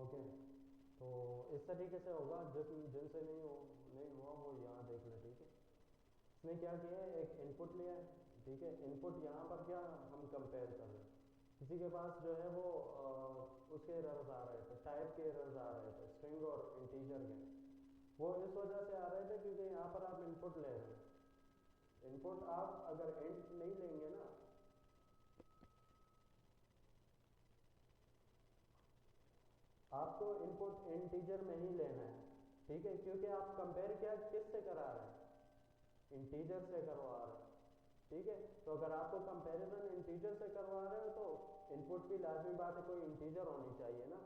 Okay, तो इस तरीके से होगा। जो जिनसे नहीं हुआ वो यहाँ देख ले, ठीक है। इसने क्या किया है, एक इनपुट लिया है, ठीक है। इनपुट यहाँ पर क्या हम कंपेयर कर रहे हैं, किसी के पास जो है वो उसके एरर्स आ रहे थे, टाइप के एरर्स आ रहे थे, स्ट्रिंग और इंटीजर के। वो इस वजह से आ रहे थे क्योंकि यहाँ पर आप इनपुट ले रहे हैं। इनपुट आप अगर इंट नहीं लेंगे ना, आपको इनपुट इंटीजर में ही लेना है, ठीक है, क्योंकि आप कंपेयर क्या किस से करा रहे हैं, इंटीजर से करवा रहे हैं, ठीक है। तो अगर आपको कंपैरिजन इंटीजर से करवा रहे हो तो इनपुट भी लाजमी बात है कोई इंटीजर होनी चाहिए ना।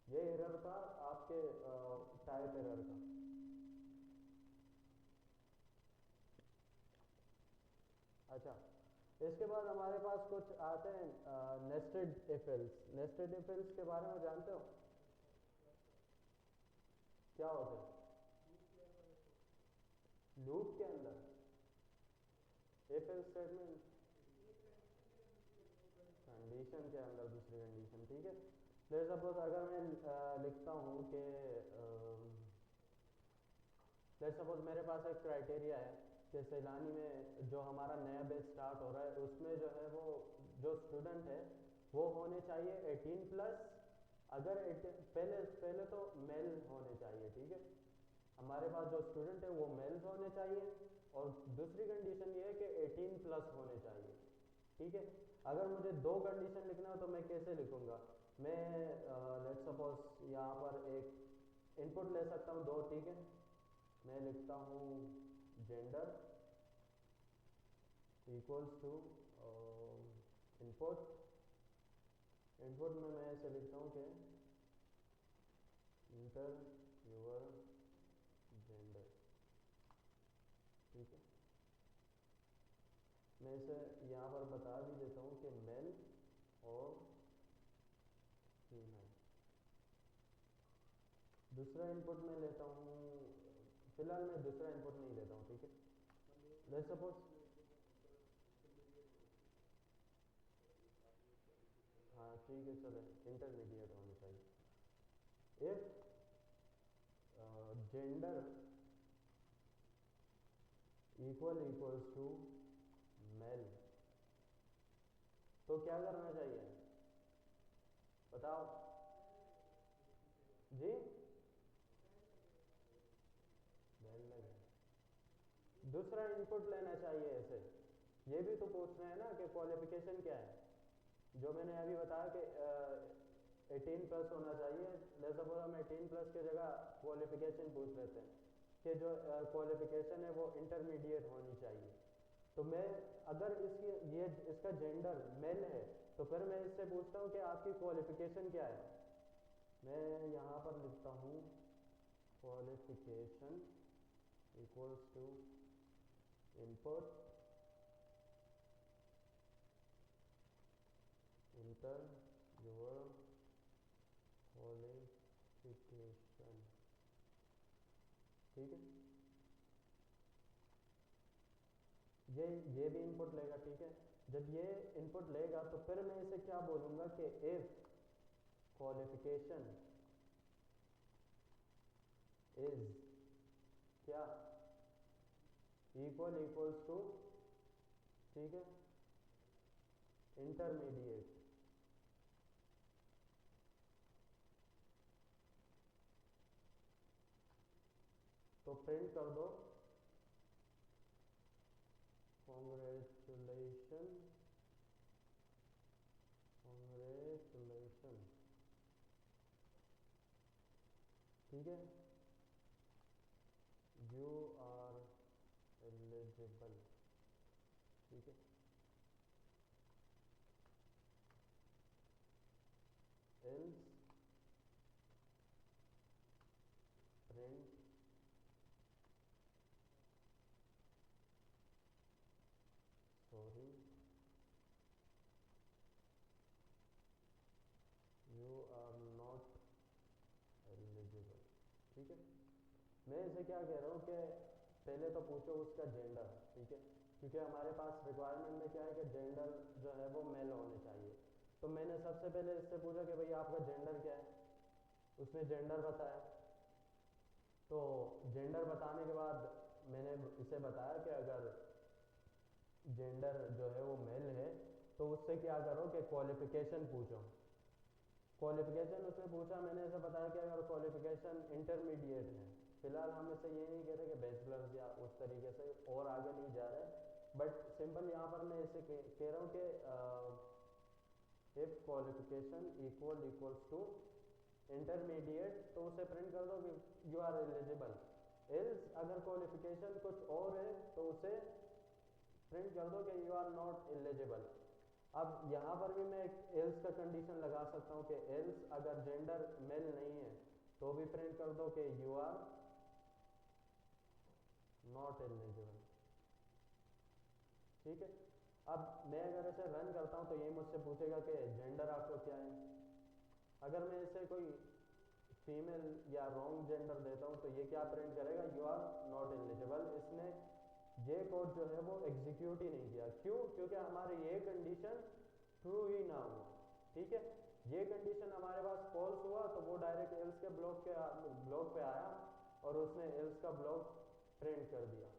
ये एरर था आपके टाइप एरर का। अच्छा, इसके बाद हमारे पास कुछ आते हैं nested if else. Nested if else के बारे में जानते हो क्या होते हैं? लूप के अंदर इफ एल्स स्टेटमेंट, कंडीशन के अंदर दूसरी कंडीशन, ठीक है। लेट्स सपोज अगर मैं लिखता हूँ कि लेट्स सपोज मेरे पास एक क्राइटेरिया है कि सैलानी में जो हमारा नया बैच स्टार्ट हो रहा है उसमें जो है वो जो स्टूडेंट है वो होने चाहिए 18+। अगर पहले पहले तो मेल होने चाहिए, ठीक है। हमारे पास जो स्टूडेंट है वो मेल्स होने चाहिए, और दूसरी कंडीशन ये है कि 18+ होने चाहिए, ठीक है। अगर मुझे दो कंडीशन लिखना हो तो मैं कैसे लिखूंगा? मैं लेट्स सपोज यहाँ पर एक इनपुट ले सकता हूँ दो, ठीक है। मैं लिखता हूँ gender equals to input. Input में मैं ऐसे लिखता हूँ कि इंटर योर जेंडर, ठीक है। मैं इसे यहाँ पर बता भी देता हूँ कि मेल और फीमेल। दूसरा इनपुट में लेता हूँ, फिलहाल मैं दूसरा इनपुट नहीं लेता हूँ, ठीक है। लेट्स सपोज, हाँ ठीक है, चले इंटरमीडिएट होनी चाहिए। If gender equals to male, तो क्या करना चाहिए बताओ जी? मेल लगे, दूसरा इनपुट लेना चाहिए ऐसे। ये भी तो पूछ रहे हैं ना कि क्वालिफिकेशन क्या है, जो मैंने अभी बताया कि 18+ होना चाहिए। लेट्स सपोज हम 18+ की जगह क्वालिफिकेशन पूछ लेते हैं कि जो क्वालिफिकेशन है वो इंटरमीडिएट होनी चाहिए। तो मैं अगर इसकी ये इसका जेंडर मेल है तो फिर मैं इससे पूछता हूँ कि आपकी क्वालिफिकेशन क्या है। मैं यहाँ पर लिखता हूँ qualification equals to input enter your qualification, ठीक है। ये भी इनपुट लेगा, ठीक है। जब ये इनपुट लेगा तो फिर मैं इसे क्या बोलूंगा कि इफ क्वालिफिकेशन इज क्या इक्वल्स टू, ठीक है, इंटरमीडिएट, तो प्रिंट कर दो कॉन्ग्रेचुलेशन, कॉन्ग्रेचुलेशन, ठीक है, यू आर एलिजिबल, ठीक है। Else print sorry you are not eligible, ठीक है। मैं इसे क्या कह रहा हूँ कि पहले तो पूछो उसका जेंडर, ठीक है, क्योंकि हमारे पास रिक्वायरमेंट में क्या है कि जेंडर जो है वो मेल होने चाहिए। तो मैंने सबसे पहले इससे पूछा कि भाई आपका जेंडर क्या है, उसने जेंडर बताया। तो जेंडर बताने के बाद मैंने इसे बताया कि अगर जेंडर जो है वो मेल है तो उससे क्या करो कि क्वालिफिकेशन पूछो। क्वालिफिकेशन उसने पूछा, मैंने ऐसे बताया कि अगर क्वालिफिकेशन इंटरमीडिएट है, फिलहाल हम इसे ये नहीं कह रहे कि बैचलर्स या उस तरीके से और आगे नहीं जा रहे, बट सिंपल यहाँ पर मैं इसे कह रहा हूँ कि if qualification equals to intermediate तो उसे प्रिंट कर दो कि यू आर एलिजिबल। एल्स अगर क्वालिफिकेशन कुछ और है तो उसे प्रिंट कर दो कि यू आर नॉट एलिजिबल। अब यहाँ पर भी मैं एक एल्स का कंडीशन लगा सकता हूँ कि एल्स अगर जेंडर मेल नहीं है तो भी प्रिंट कर दो कि यू आर नॉट एलिजिबल। ठीक है, अब मैं अगर इसे रन करता हूँ तो ये मुझसे पूछेगा कि जेंडर आपका क्या है। अगर मैं इसे कोई फीमेल या रॉन्ग जेंडर देता हूँ तो ये क्या प्रिंट करेगा, यू आर नॉट एलिजिबल। इसने ये कोड जो है वो एग्जीक्यूट ही नहीं किया। क्यों? क्योंकि हमारी ये कंडीशन ट्रू ही ना हुआ। ठीक है, ये कंडीशन हमारे पास फॉल्स हुआ तो वो डायरेक्ट एल्स के ब्लॉक पे आया और उसने एल्स का ब्लॉक प्रिंट कर दिया।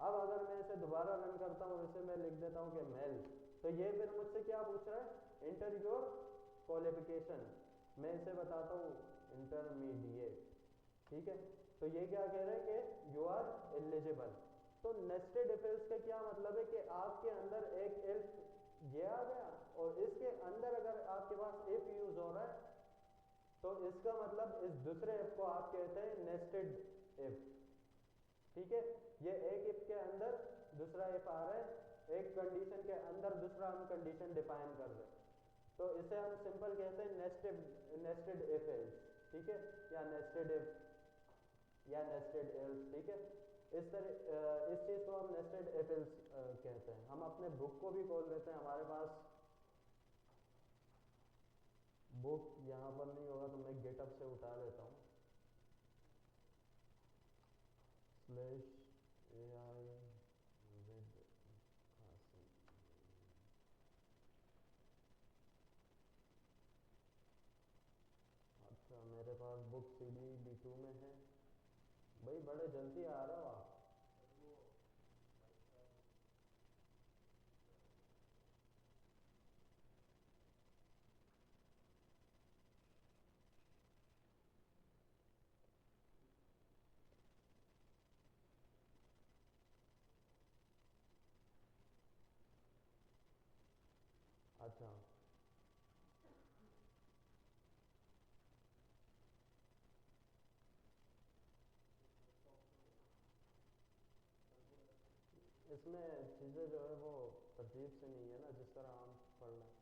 अब अगर मैं इसे दोबारा रन करता हूँ, इसे मैं लिख देता हूँ कि मेल, तो ये फिर मुझसे क्या पूछ रहा है, इंटर योर क्वालिफिकेशन। मैं इसे बताता हूँ इंटरमीडिएट। ठीक है, तो ये क्या कह रहे हैं कि यू आर एलिजिबल। तो नेस्टेड इफ एल्स का क्या मतलब है कि आपके अंदर एक इफ ये आ गया और इसके अंदर अगर आपके पास इफ यूज हो रहा है तो इसका मतलब इस दूसरे इफ को आप कहते हैं नेस्टेड इफ। ठीक है, ये एक इफ के अंदर दूसरा इफ आ रहा है, एक कंडीशन के अंदर दूसरा हम कंडीशन डिफाइन कर रहे हैं, तो इसे हम सिंपल कहते हैं नेस्टेड इफ एल्स। ठीक है, या नेस्टेड इफ या नेस्टेड एल्स। ठीक है, इस तरह इस चीज को हम नेस्टेड इफ एल्स कहते हैं। हम अपने बुक को भी खोल लेते हैं, हमारे पास बुक यहाँ पर नहीं होगा तो मैं गेटअप से उठा लेता हूँ, /AI विद कासिम। अच्छा, मेरे पास बुक CD B2 में है। भाई बड़े जल्दी आ रहे हो आप। अच्छा, इसमें चीज़ें जो है वो तरतीब से नहीं है ना जिस तरह हम पढ़ना है।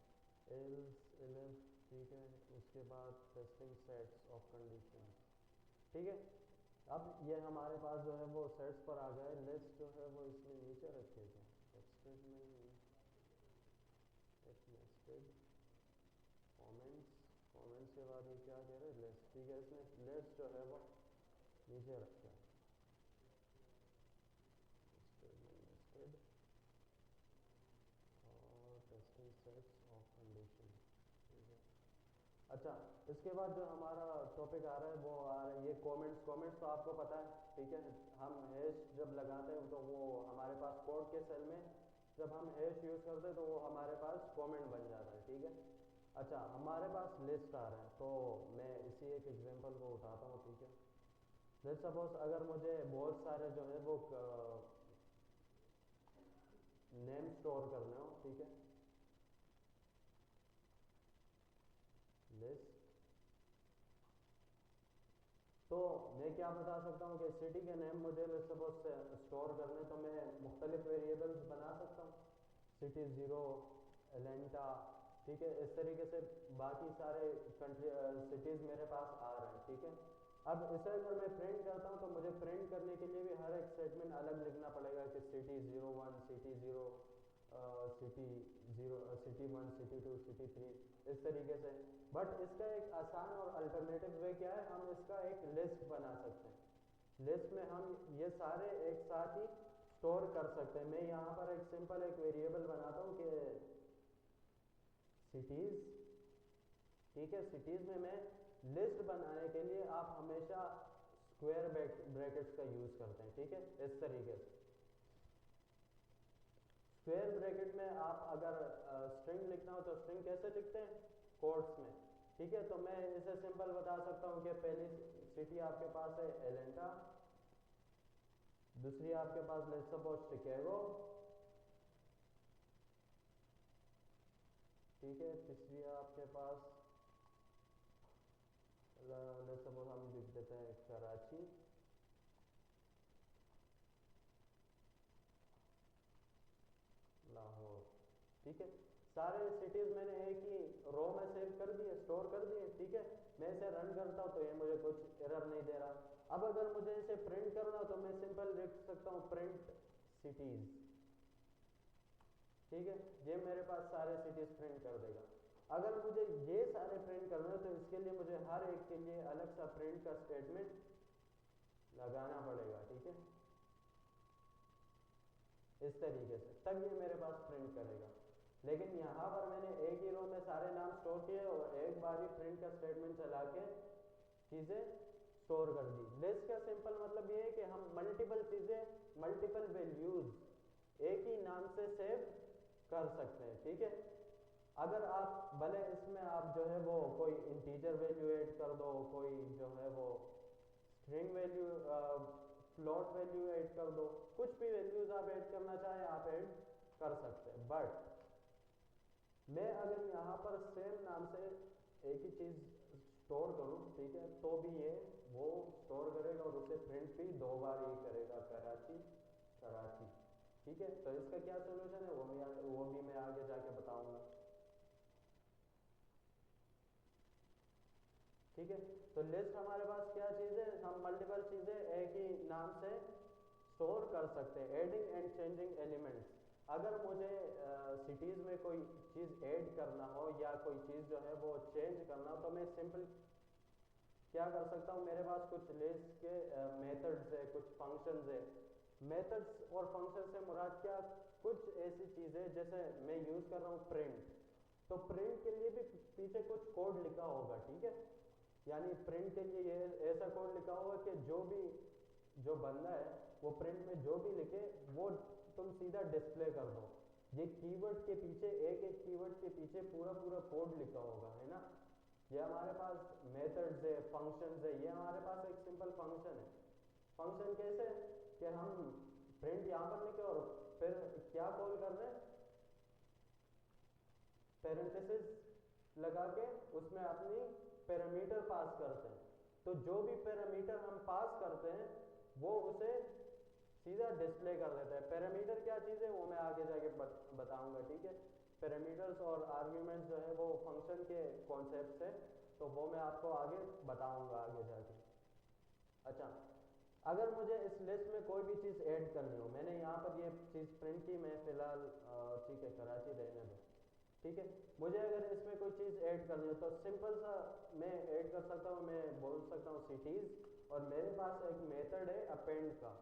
एल्स इलिफ, ठीक है, उसके बाद टेस्टिंग सेट्स ऑफ कंडीशन। ठीक है, अब ये हमारे पास जो है वो सेट्स पर आ गए। लिस्ट जो है वो इसमें नीचे रखे थे टेक्सटेड में, एक नेस्टेड कमेंट्स। कमेंट्स के बाद ये क्या कह रहे हैं, लिस्ट। ठीक है, इसने लिस्ट जो है वो नीचे रखा है, नेस्टेड और टेस्टिंग सेट्स ऑफ कंडीशन। ठीक है, अच्छा, इसके बाद जो हमारा टॉपिक आ रहा है वो आ रहा है ये कमेंट्स। कमेंट्स तो आपको पता है। ठीक है, हम हैश जब लगाते हैं तो वो हमारे पास कोड के सेल में जब हम हैश यूज़ करते हैं तो वो हमारे पास कमेंट बन जाता है। ठीक है, अच्छा, हमारे पास लिस्ट आ रहा है तो मैं इसी एक एग्जांपल को उठाता हूँ। ठीक है, लेट्स सपोज अगर मुझे बहुत सारे जो है वो नेम स्टोर करने हो। ठीक है, लिस्ट, तो मैं क्या बता सकता हूँ कि सिटी के नेम मुझे सपोज स्टोर करने तो मैं मुख्तलिफ वेरिएबल्स बना सकता हूँ, सिटी ज़ीरो, एलेंटा। ठीक है, इस तरीके से बाकी सारे कंट्री सिटीज़ मेरे पास आ रहे हैं। ठीक है, अब इसे अगर मैं प्रिंट करता हूँ तो मुझे प्रिंट करने के लिए भी हर एक स्टेटमेंट अलग लिखना पड़ेगा कि city 01, city 0, city 1, city 2, city 3, इस तरीके से। बट इसका एक आसान और अल्टरनेटिव वे क्या है, हम इसका एक लिस्ट बना सकते हैं। लिस्ट में हम ये सारे एक साथ ही स्टोर कर सकते हैं। मैं यहाँ पर एक सिंपल एक वेरिएबल बनाता हूँ कि सिटीज़ ठीक है, सिटीज में मैं लिस्ट बनाने के लिए आप हमेशा स्क्वायर ब्रैकेट्स का यूज करते हैं, ठीक है, इस तरीके से। स्क्वायर ब्रैकेट में आप अगर स्ट्रिंग लिखना हो तो स्ट्रिंग कैसे लिखते हैं, कोट्स में, ठीक है। तो मैं इसे सिंपल बता सकता हूँ कि पहली सिटी आपके पास है एलेंटा, दूसरी आपके पास लेट्स सपोज शिकागो, ठीक है, तीसरी आपके पास लेट्स सपोज हम लिख देते हैं कराची, लाहौर, ठीक है। सारे सिटीज मैंने एक ही रो में सेव कर दिए, स्टोर कर दिए, ठीक है। मैं इसे रन करता हूँ तो ये मुझे कुछ एरर नहीं दे रहा। अब अगर मुझे इसे प्रिंट करना हो तो मैं सिंपल लिख सकता हूँ प्रिंट सिटीज, ठीक है, ये मेरे पास सारे सिटीज प्रिंट कर देगा। अगर मुझे ये सारे प्रिंट करने हो तो इसके लिए मुझे हर एक के लिए अलग सा प्रिंट का स्टेटमेंट लगाना पड़ेगा, ठीक है, इस तरीके से, तब ये मेरे पास प्रिंट करेगा। लेकिन यहाँ पर मैंने एक ही रो में सारे नाम स्टोर किए और एक बार ही प्रिंट का स्टेटमेंट चला के चीजें स्टोर कर दी। लिस्ट का सिंपल मतलब ये है कि हम मल्टीपल चीजें, मल्टीपल वैल्यूज एक ही नाम से सेव कर सकते हैं, ठीक है। अगर आप भले इसमें आप जो है वो कोई इंटीजर वैल्यू ऐड कर दो, कोई जो है वो string value, float value add कर दो, कुछ भी वैल्यूज आप ऐड करना चाहें आप ऐड कर सकते हैं। बट मैं अगर यहाँ पर सेम नाम से एक ही चीज स्टोर करूँ, ठीक है, तो भी ये वो स्टोर करेगा और उसे प्रिंट भी दो बार ही करेगा, कराची कराची, ठीक है। तो इसका क्या सोल्यूशन है वो भी मैं आगे जाके बताऊंगा, ठीक है। तो लिस्ट हमारे पास क्या चीज है, हम मल्टीपल चीजें एक ही नाम से स्टोर कर सकते हैं, एडिंग एंड चेंजिंग एलिमेंट्स। अगर मुझे सिटीज में कोई चीज ऐड करना हो या कोई चीज जो है वो चेंज करना हो तो मैं सिंपल क्या कर सकता हूँ, मेरे पास कुछ लिस्ट के मेथड्स है, कुछ फंक्शंस है। मेथड्स और फंक्शन से मुराद क्या, कुछ ऐसी चीज है जैसे मैं यूज कर रहा हूँ प्रिंट, तो प्रिंट के लिए भी पीछे कुछ कोड लिखा होगा, ठीक है। यानी प्रिंट के लिए ये ऐसा कोड लिखा होगा कि जो भी जो बंदा है वो प्रिंट में जो भी लिखे वो तुम सीधा डिस्प्ले कर दो। ये कीवर्ड के पीछे, एक एक कीवर्ड के पीछे पूरा पूरा कोड लिखा होगा, है ना। ये हमारे पास मेथड्स है, फंक्शंस है, ये हमारे पास एक सिंपल फंक्शन है। फंक्शन कैसे कि हम प्रिंट यहाँ पर लिखे और फिर क्या कॉल कर रहे हैं, पैरेंथेसिस लगा के उसमें अपनी पैरामीटर पास करते हैं। तो जो भी पैरामीटर हम पास करते हैं वो उसे सीधा डिस्प्ले कर देता है। पैरामीटर क्या चीज़ है वो मैं आगे जाके बताऊंगा, ठीक है। पैरामीटर्स और आर्ग्यूमेंट्स जो है वो फंक्शन के कॉन्सेप्ट है, तो वो मैं आपको आगे बताऊंगा आगे जाके। अच्छा, अगर मुझे इस लिस्ट में कोई भी चीज़ ऐड करनी हो, मैंने यहाँ पर ये चीज़ प्रिंट की, मैं फिलहाल ठीक है कराची रहने दो, ठीक है। मुझे अगर इसमें कोई चीज़ ऐड करनी हो तो सिंपल सा मैं ऐड कर सकता हूँ, मैं बोल सकता हूँ सिटीज़ और मेरे पास एक मेथड है अपेंड का,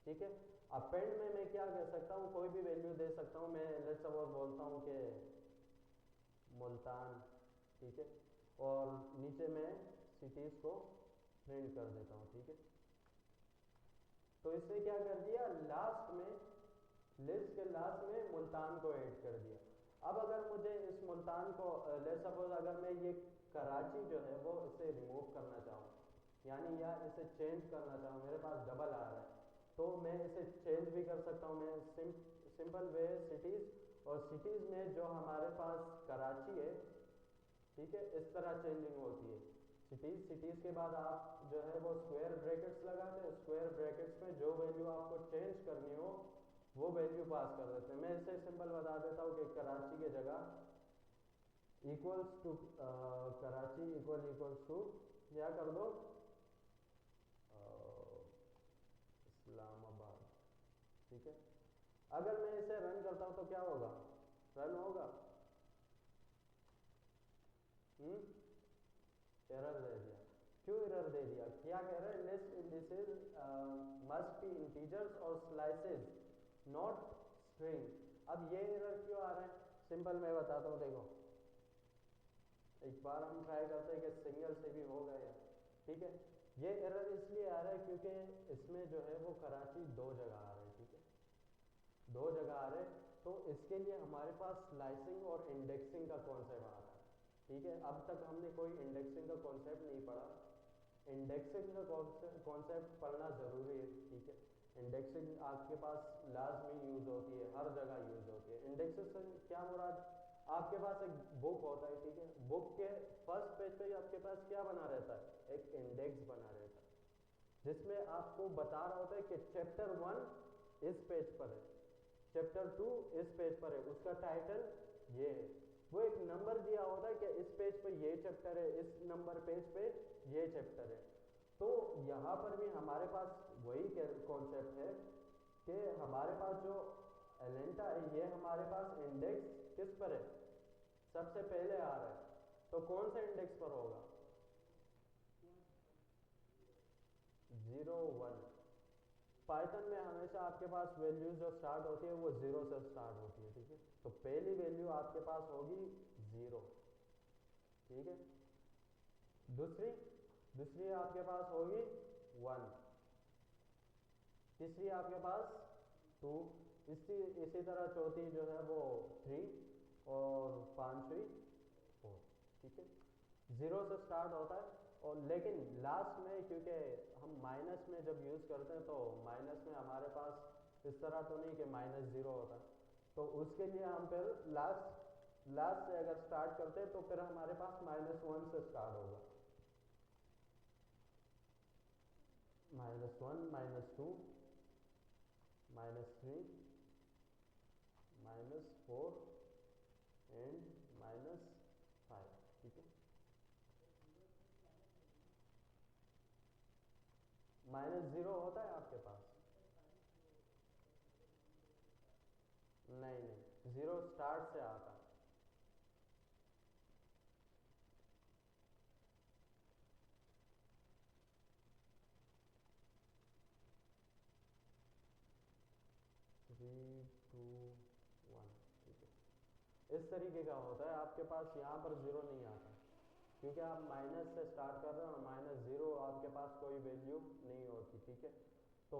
ठीक है। अपेंड में मैं क्या कह सकता हूँ, कोई भी वैल्यू दे सकता हूँ। मैं लेट्स सपोज बोलता हूँ कि मुल्तान, ठीक है, और नीचे मैं सिटीज़ को प्रिंट कर देता हूँ, ठीक है। तो इससे क्या कर दिया, लास्ट में लिस्ट के लास्ट में मुल्तान को ऐड कर दिया। अब अगर मुझे इस मुल्तान को लेट्स सपोज अगर मैं ये कराची जो है वो इसे रिमूव करना चाहूँ, यानी या इसे चेंज करना चाहूँ, मेरे पास डबल आ रहा है, तो मैं इसे चेंज भी कर सकता हूँ। मैं सिंपल वे सिटीज़, और सिटीज़ में जो हमारे पास कराची है, ठीक है, इस तरह चेंजिंग होती है। सिटीज़, सिटीज़ के बाद आप जो है वो स्क्वायर ब्रैकेट्स लगाते हैं, स्क्वायर ब्रैकेट्स में जो वैल्यू आपको चेंज करनी हो वो वैल्यू पास कर देते हैं। मैं इसे सिंपल बता देता हूँ कि कराची के जगह equals to Karachi equals to क्या कर दो, इस्लामाबाद, ठीक है। अगर मैं इसे रन करता हूँ तो क्या होगा, रन होगा, एरर दे दिया। क्यों एरर दे दिया, क्या कह रहे हैं, list indices must be integers और स्लाइसेस नॉट स्ट्रिंग। अब ये एरर क्यों आ रहा है, सिंपल मैं बताता हूँ, देखो एक बार हम ट्राई करते हैं कि सिंगल से भी हो गया, ठीक है। ये एरर इसलिए आ रहा है क्योंकि इसमें जो है वो कराची दो जगह आ रहा है, ठीक है, दो जगह आ रहे हैं। तो इसके लिए हमारे पास स्लाइसिंग और इंडेक्सिंग का कॉन्सेप्ट आ रहा है, ठीक है। अब तक हमने कोई इंडेक्सिंग का कॉन्सेप्ट नहीं पढ़ा, इंडेक्सिंग का कॉन्सेप्ट पढ़ना ज़रूरी है, ठीक है। इंडेक्सिंग आपके पास लाजमी यूज़ होती है, हर जगह यूज़ होती है। इंडेक्सेशन क्या मुराद, आपके पास एक बुक होता है, ठीक है, बुक के फर्स्ट पेज पे आपके पास क्या बना रहता है, एक इंडेक्स बना रहता है, जिसमें आपको बता रहा होता है कि चैप्टर 1 इस पेज पर है, चैप्टर 2 इस पेज पर है, उसका टाइटल ये है। वो एक नंबर दिया होता है कि इस पेज पे ये चैप्टर है, इस नंबर पेज पे ये चैप्टर है। तो यहाँ पर भी हमारे पास वही कॉन्सेप्ट है कि हमारे पास जो एलेंटा है ये हमारे पास इंडेक्स किस पर है, सबसे पहले आ रहा है। तो कौन सा इंडेक्स पर होगा, 0 1। पाइथन में हमेशा आपके पास वैल्यूज जो स्टार्ट होती है वो 0 से स्टार्ट होती है, ठीक है। तो पहली वैल्यू आपके पास होगी 0, ठीक है। दूसरी दूसरी आपके पास होगी 1, तीसरी आपके पास 2, इसी तरह चौथी जो है वो 3 और पांचवी 4, ठीक है। 0 से स्टार्ट होता है, और लेकिन लास्ट में क्योंकि हम माइनस में जब यूज़ करते हैं तो माइनस में हमारे पास इस तरह तो नहीं कि -0 होता, तो उसके लिए हम फिर लास्ट लास्ट से अगर स्टार्ट करते हैं तो फिर हमारे पास -1 से स्टार्ट होगा, -1 -2 -3 -4 एंड -5, ठीक है। -0 होता है आपके पास, नहीं नहीं, 0 स्टार्ट से आता है। 3 2 1, ठीक है। इस तरीके का होता है आपके पास, यहाँ पर 0 नहीं आता क्योंकि आप माइनस से स्टार्ट कर रहे हो, -0 आपके पास कोई वैल्यू नहीं होती, ठीक है। तो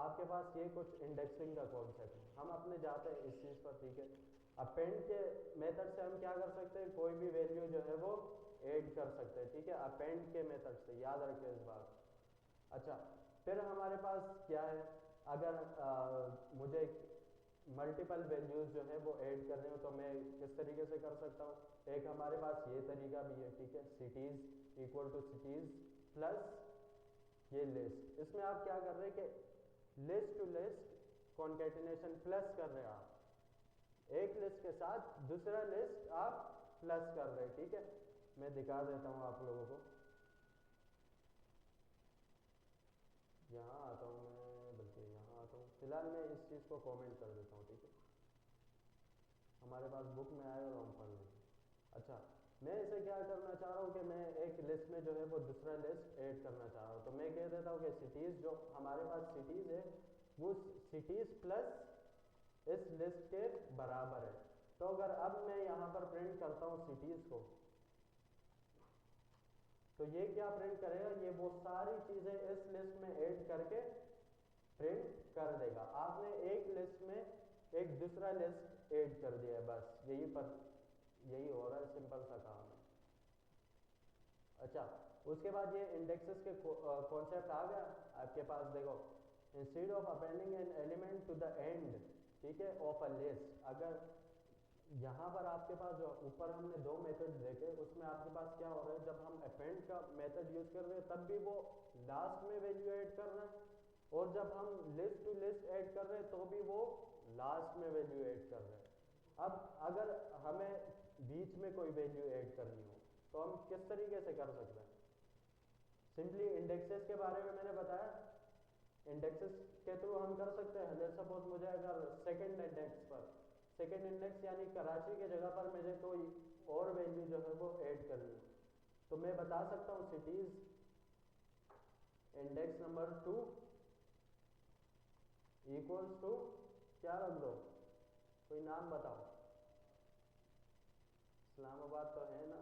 आपके पास ये कुछ इंडेक्सिंग का कॉन्सेप्ट है, हम अपने जाते हैं इस चीज़ पर, ठीक है। अपेंड के मेथड से हम क्या कर सकते हैं, कोई भी वैल्यू जो है वो ऐड कर सकते हैं, ठीक है, अपेंड के मेथड से, याद रखिए इस बात। अच्छा, फिर हमारे पास क्या है, अगर मुझे मल्टीपल वैल्यूज जो है वो ऐड कर रहे हो तो मैं किस तरीके से कर सकता हूँ, एक हमारे पास ये तरीका भी है, ठीक है, cities equal to cities plus ये लिस्ट। इसमें आप क्या कर रहे हैं कि list to list concatenation plus कर रहे हैं, आप एक लिस्ट के साथ दूसरा लिस्ट आप प्लस कर रहे हैं, ठीक है। मैं दिखा देता हूँ आप लोगों को, यहाँ आता हूँ मैं, बल्कि यहाँ आता हूँ, फिलहाल मैं इस चीज़ को कमेंट कर देता हूँ, ठीक है, हमारे पास बुक में आएगा तो हम पढ़ लेंगे। अच्छा, मैं इसे क्या करना चाह रहा हूँ कि मैं एक लिस्ट में जो है वो दूसरा लिस्ट ऐड करना चाह रहा हूँ, तो मैं कह देता हूँ कि सिटीज़, जो हमारे पास सिटीज़ है वो सिटीज़ प्लस इस लिस्ट के बराबर है। तो अगर अब मैं यहाँ पर प्रिंट करता हूँ सिटीज़ को, तो ये क्या प्रिंट करेगा, ये वो सारी चीज़ें इस लिस्ट में ऐड करके प्रिंट कर देगा। आपने एक लिस्ट में एक दूसरा लिस्ट ऐड कर दिया है, बस यही पर यही हो रहा है, सिंपल सा काम है। अच्छा, उसके बाद ये इंडेक्सेस के कॉन्सेप्ट आ गया आपके पास, देखो, instead of appending an element to the end, ठीक है, ऑफ अ लिस्ट, अगर यहाँ पर आपके पास जो ऊपर हमने दो मेथड देखे उसमें आपके पास क्या हो रहा है, जब हम अपेंड का मेथड यूज कर रहे हैं तब भी वो लास्ट में वैल्यू ऐड कर रहा है, और जब हम लिस्ट टू लिस्ट ऐड कर रहे हैं तो भी वो लास्ट में वैल्यू ऐड कर रहे हैं। अब अगर हमें बीच में कोई वैल्यू ऐड करनी हो तो हम किस तरीके से कर सकते हैं, सिंपली इंडेक्सेस के बारे में मैंने बताया, इंडेक्सेस के थ्रू हम कर सकते हैं। लेट्स सपोज मुझे अगर सेकंड इंडेक्स पर, सेकंड इंडेक्स यानी कराची के जगह पर मुझे कोई और वैल्यू जो है वो ऐड करनी है, तो मैं बता सकता हूँ cities index number 2 equals to, क्या रख दो, कोई नाम बताओ, इस्लामाबाद तो है ना,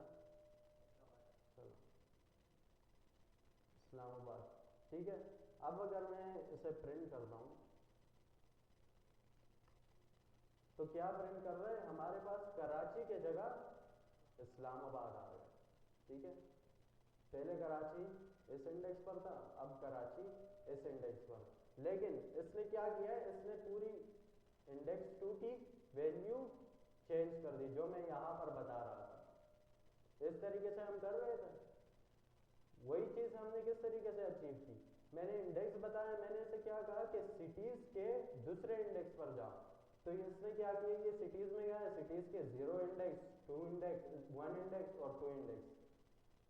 इस्लामाबाद, ठीक है। अब अगर मैं इसे प्रिंट करता हूँ तो क्या प्रिंट कर रहे हैं, हमारे पास कराची के जगह इस्लामाबाद आ गया, ठीक है। पहले कराची इस इंडेक्स पर था, अब कराची इस इंडेक्स पर, लेकिन इसने क्या किया है, इसने पूरी इंडेक्स 2 की वैल्यू चेंज कर दी, जो मैं यहाँ पर बता रहा था। इस तरीके से हम कर रहे थे, वही चीज हमने किस तरीके से अचीव की, मैंने इंडेक्स बताया, मैंने इसे क्या कहा कि सिटीज के दूसरे इंडेक्स पर जाओ, तो इसने क्या किया, ये सिटीज में गया है, सिटीज के 0 इंडेक्स, 2 इंडेक्स, 1 इंडेक्स और 2 इंडेक्स,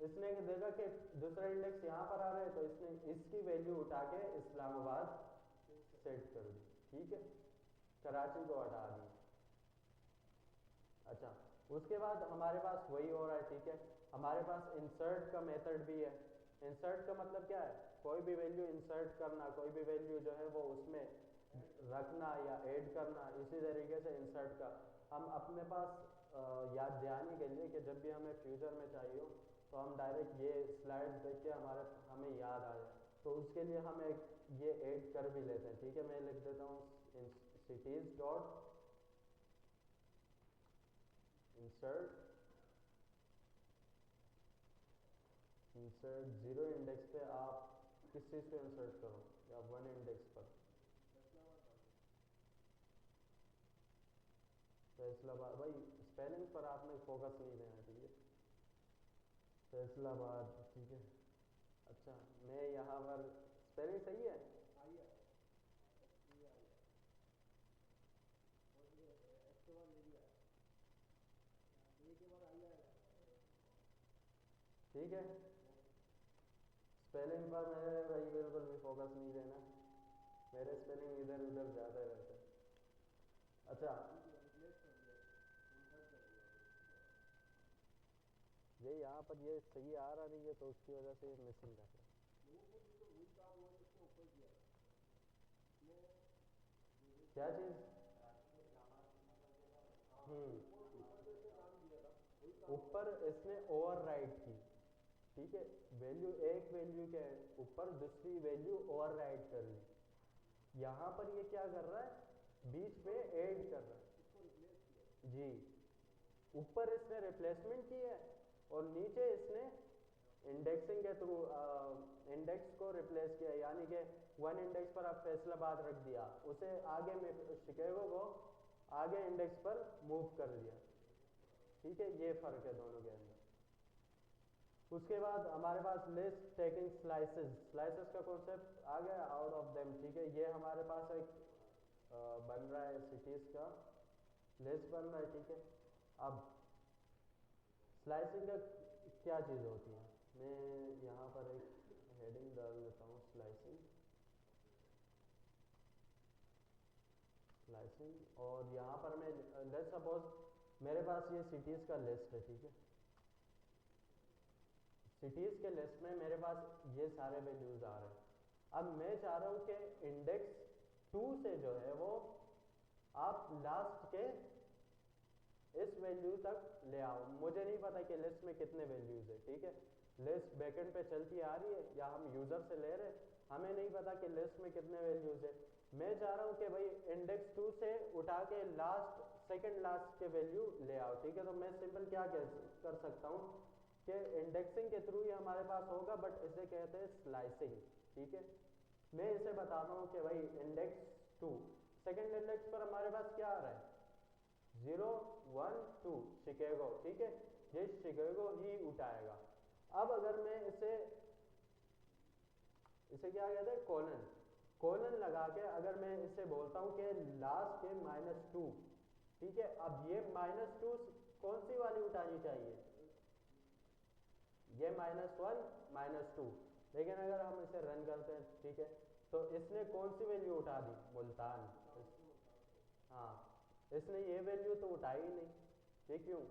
इसने देखा कि दूसरा इंडेक्स यहाँ पर आ रहा है, तो इसने इसकी वैल्यू उठा के इस्लामाबाद सेट कर दी, ठीक है, कराची को हटा दी। अच्छा, उसके बाद हमारे पास वही हो रहा है, ठीक है। हमारे पास इंसर्ट का मेथड भी है। इंसर्ट का मतलब क्या है, कोई भी वैल्यू इंसर्ट करना, कोई भी वैल्यू जो है वो उसमें रखना या ऐड करना, इसी तरीके से इंसर्ट का हम अपने पास याद दहानी के लिए कि जब भी हमें फ्यूचर में चाहिए हो तो हम डायरेक्ट ये स्लाइड्स देख के हमें याद आ जाए, तो उसके लिए हम एक ये ऐड कर भी लेते हैं, ठीक है। मैं लिख देता हूँ cities dot insert, insert 0 index पे आप किस चीज़ पे इंसर्ट करो, या 1 इंडेक्स पर, फैसलाबाद, भाई स्पेलिंग पर आपने फोकस नहीं देना, ठीक है, फैसलाबाद, ठीक है। अच्छा, मैं यहाँ पर स्पेलिंग सही है, ठीक है, स्पेलिंग पर मेरे भाई बिल्कुल भी फोकस नहीं देना, मेरे स्पेलिंग इधर उधर ज़्यादा रहते हैं। अच्छा, ये यहाँ पर ये सही आ रहा नहीं है, तो उसकी वजह से ये मिसिंग कर रहा है, क्या चीज़, ऊपर इसने ओवरराइड की, ठीक है, वैल्यू एक वैल्यू के ऊपर दूसरी वैल्यू ओवरराइड कर ली, यहाँ पर ये क्या कर रहा है, बीच में ऐड कर रहा है जी, ऊपर इसने रिप्लेसमेंट की है और नीचे इसने इंडेक्सिंग के थ्रू इंडेक्स को रिप्लेस किया, यानी कि 1 इंडेक्स पर आप फैसलाबाद रख दिया, उसे आगे में शिकागो को आगे इंडेक्स पर मूव कर दिया, ठीक है, ये फर्क है दोनों के अंदर। उसके बाद हमारे पास लिस्ट टेकिंग स्लाइसेस, स्लाइसेस का कॉन्सेप्ट आ गया आउट ऑफ देम, ठीक है। ये हमारे पास एक बन रहा है सिटीज का लिस्ट बन रहा है, ठीक है। अब स्लाइसिंग का क्या चीज़ होती है, मैं यहाँ पर एक हेडिंग डाल देता हूँ, स्लाइसिंग, स्लाइसिंग, और यहाँ पर मैं लेट्स सपोज मेरे पास ये सिटीज़ का लिस्ट है, ठीक है, सिटीज़ के लिस्ट में मेरे पास ये सारे वैल्यूज़ आ रहे हैं। अब मैं चाह रहा हूँ कि इंडेक्स 2 से जो है वो आप लास्ट के इस वैल्यू तक ले आओ, मुझे नहीं पता कि लिस्ट में कितने वैल्यूज़ है, ठीक है, लिस्ट बैकएंड पे चलती आ रही है या हम यूज़र से ले रहे हैं, हमें नहीं पता कि लिस्ट में कितने वैल्यूज़ है। मैं चाह रहा हूँ कि भाई इंडेक्स 2 से उठा के लास्ट सेकंड लास्ट के वैल्यू ले आओ, ठीक है। तो मैं सिंपल क्या कर सकता हूँ कि इंडेक्सिंग के थ्रू ही हमारे पास होगा, बट इसे कहते हैं स्लाइसिंग, ठीक है। मैं इसे बताता हूँ कि भाई इंडेक्स 2 सेकंड इंडेक्स पर हमारे पास क्या आ रहा है, 0 1 2 शिकागो, ठीक है, ये शिकागो ही उठाएगा। अब अगर मैं इसे इसे क्या कहते हैं, कॉलन, कॉलन लगा के अगर मैं इसे बोलता हूँ कि लास्ट के -2, ठीक है, अब ये -2 कौन सी वाली उठानी चाहिए, ये -1 -2, लेकिन अगर हम इसे रन करते हैं, ठीक है, तो इसने कौन सी वैल्यू उठा दी, मुल्तान, हाँ, इसने ये वैल्यू तो उठाई ही नहीं, ये क्यों,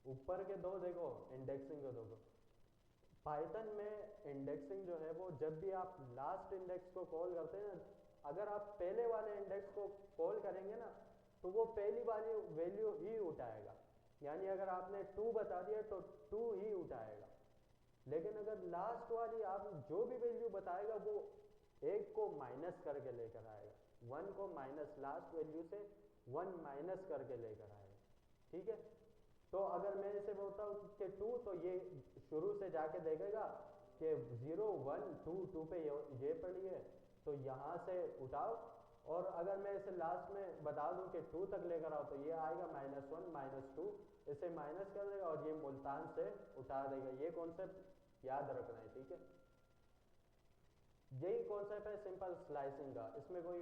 ऊपर के दो देखो, इंडेक्सिंग के दो, पाइथन में इंडेक्सिंग जो है वो जब भी आप लास्ट इंडेक्स को कॉल करते हैं ना, अगर आप पहले वाले इंडेक्स को कॉल करेंगे ना, तो वो पहली वाली वैल्यू ही उठाएगा, यानी अगर आपने 2 बता दिया तो 2 ही उठाएगा। लेकिन अगर लास्ट वाली आप जो भी वैल्यू बताएगा वो एक को माइनस करके लेकर आएगा, 1 को माइनस, लास्ट वैल्यू से 1 माइनस करके लेकर आएगा, ठीक है। तो अगर मैं इसे बोलता हूँ कि 2, तो ये शुरू से जाके देखेगा कि 0 1 2 2 पे ये पड़ी है, तो यहाँ से उठाओ, और अगर मैं इसे लास्ट में बता दूं कि 2 तक लेकर आओ, तो ये आएगा -1 -2, इसे माइनस कर देगा और ये मुल्तान से उठा देगा। ये कॉन्सेप्ट याद रखना है, ठीक है। यही कॉन्सेप्ट है सिंपल स्लाइसिंग का, इसमें कोई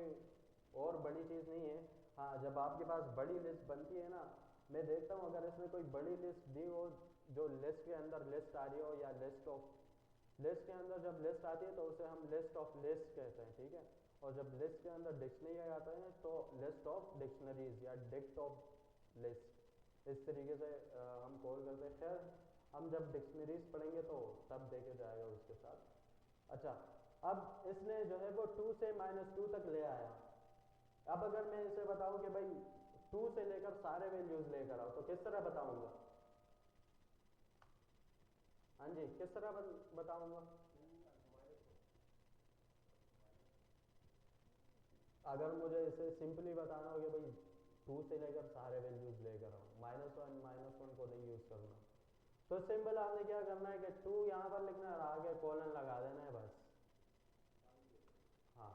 और बड़ी चीज़ नहीं है। हाँ, जब आपके पास बड़ी लिस्ट बनती है ना, मैं देखता हूँ अगर इसमें कोई बड़ी लिस्ट दी हो, जो लिस्ट के अंदर लिस्ट आ रही हो, या लिस्ट के अंदर जब लिस्ट आती है तो उसे हम लिस्ट ऑफ लिस्ट कहते हैं, ठीक है। और जब लिस्ट के अंदर डिक्शनरी आता है तो लिस्ट ऑफ डिक्शनरीज या डिक्ट ऑफ लिस्ट, इस तरीके से हम कॉल करते हैं। खैर, हम जब डिक्शनरीज पढ़ेंगे तो तब देखे जाएगा उसके साथ। अच्छा, अब इसने जो है वो 2 से -2 तक ले आया। अब अगर मैं इसे बताऊं कि भाई 2 से लेकर सारे वैल्यूज लेकर आओ, तो किस तरह बताऊंगा? हाँ जी, किस तरह बताऊंगा? अगर मुझे इसे सिंपली बताना हो कि भाई 2 से लेकर सारे वैल्यूज लेकर आओ, -1 को नहीं यूज करना, तो सिंपल आपने क्या करना है कि 2 यहाँ पर लिखना है और आगे कॉलन लगा देना है बस। हाँ,